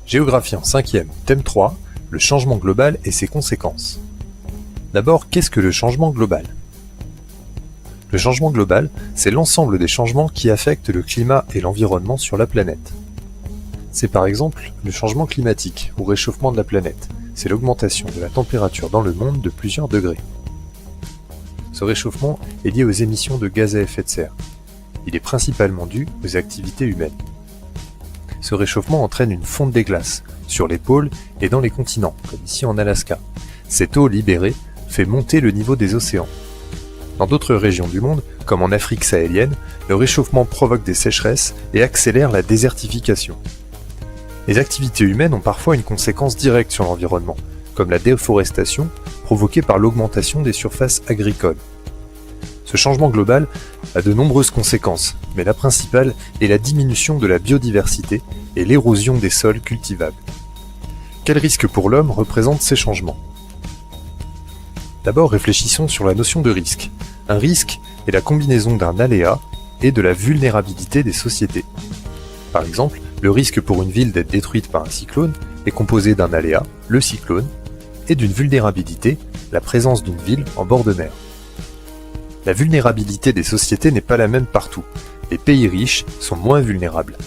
Géographie en 5e, thème 3, le changement global et ses conséquences. D'abord, qu'est-ce que le changement global? Le changement global, c'est l'ensemble des changements qui affectent le climat et l'environnement sur la planète. C'est par exemple le changement climatique ou réchauffement de la planète. C'est l'augmentation de la température dans le monde de plusieurs degrés. Ce réchauffement est lié aux émissions de gaz à effet de serre. Il est principalement dû aux activités humaines. Ce réchauffement entraîne une fonte des glaces, sur les pôles et dans les continents, comme ici en Alaska. Cette eau libérée fait monter le niveau des océans. Dans d'autres régions du monde, comme en Afrique sahélienne, le réchauffement provoque des sécheresses et accélère la désertification. Les activités humaines ont parfois une conséquence directe sur l'environnement, comme la déforestation provoquée par l'augmentation des surfaces agricoles. Ce changement global a de nombreuses conséquences, mais la principale est la diminution de la biodiversité et l'érosion des sols cultivables. Quels risques pour l'homme représentent ces changements? D'abord, réfléchissons sur la notion de risque. Un risque est la combinaison d'un aléa et de la vulnérabilité des sociétés. Par exemple, le risque pour une ville d'être détruite par un cyclone est composé d'un aléa, le cyclone, et d'une vulnérabilité, la présence d'une ville en bord de mer. La vulnérabilité des sociétés n'est pas la même partout. Les pays riches sont moins vulnérables.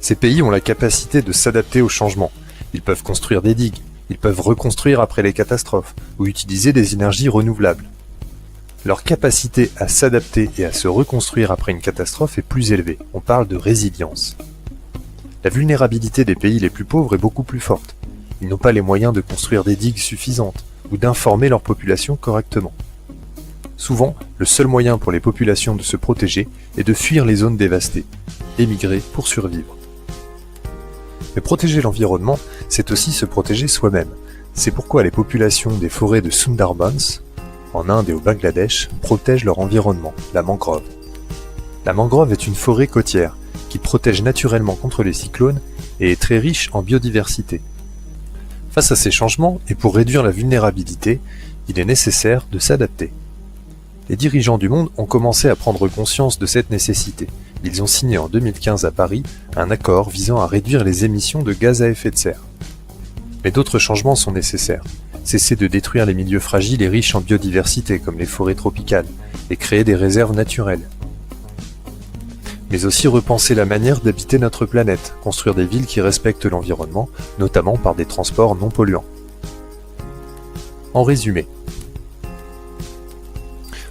Ces pays ont la capacité de s'adapter au changement. Ils peuvent construire des digues, ils peuvent reconstruire après les catastrophes, ou utiliser des énergies renouvelables. Leur capacité à s'adapter et à se reconstruire après une catastrophe est plus élevée. On parle de résilience. La vulnérabilité des pays les plus pauvres est beaucoup plus forte. Ils n'ont pas les moyens de construire des digues suffisantes, ou d'informer leur population correctement. Souvent, le seul moyen pour les populations de se protéger est de fuir les zones dévastées, émigrer pour survivre. Mais protéger l'environnement, c'est aussi se protéger soi-même. C'est pourquoi les populations des forêts de Sundarbans, en Inde et au Bangladesh, protègent leur environnement, la mangrove. La mangrove est une forêt côtière qui protège naturellement contre les cyclones et est très riche en biodiversité. Face à ces changements, et pour réduire la vulnérabilité, il est nécessaire de s'adapter. Les dirigeants du monde ont commencé à prendre conscience de cette nécessité. Ils ont signé en 2015 à Paris un accord visant à réduire les émissions de gaz à effet de serre. Mais d'autres changements sont nécessaires. Cesser de détruire les milieux fragiles et riches en biodiversité comme les forêts tropicales et créer des réserves naturelles. Mais aussi repenser la manière d'habiter notre planète, construire des villes qui respectent l'environnement, notamment par des transports non polluants. En résumé,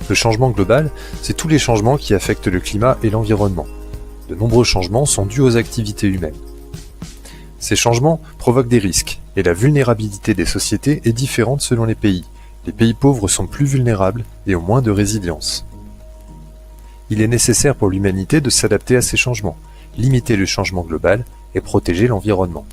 le changement global, c'est tous les changements qui affectent le climat et l'environnement. De nombreux changements sont dus aux activités humaines. Ces changements provoquent des risques, et la vulnérabilité des sociétés est différente selon les pays. Les pays pauvres sont plus vulnérables et ont moins de résilience. Il est nécessaire pour l'humanité de s'adapter à ces changements, limiter le changement global et protéger l'environnement.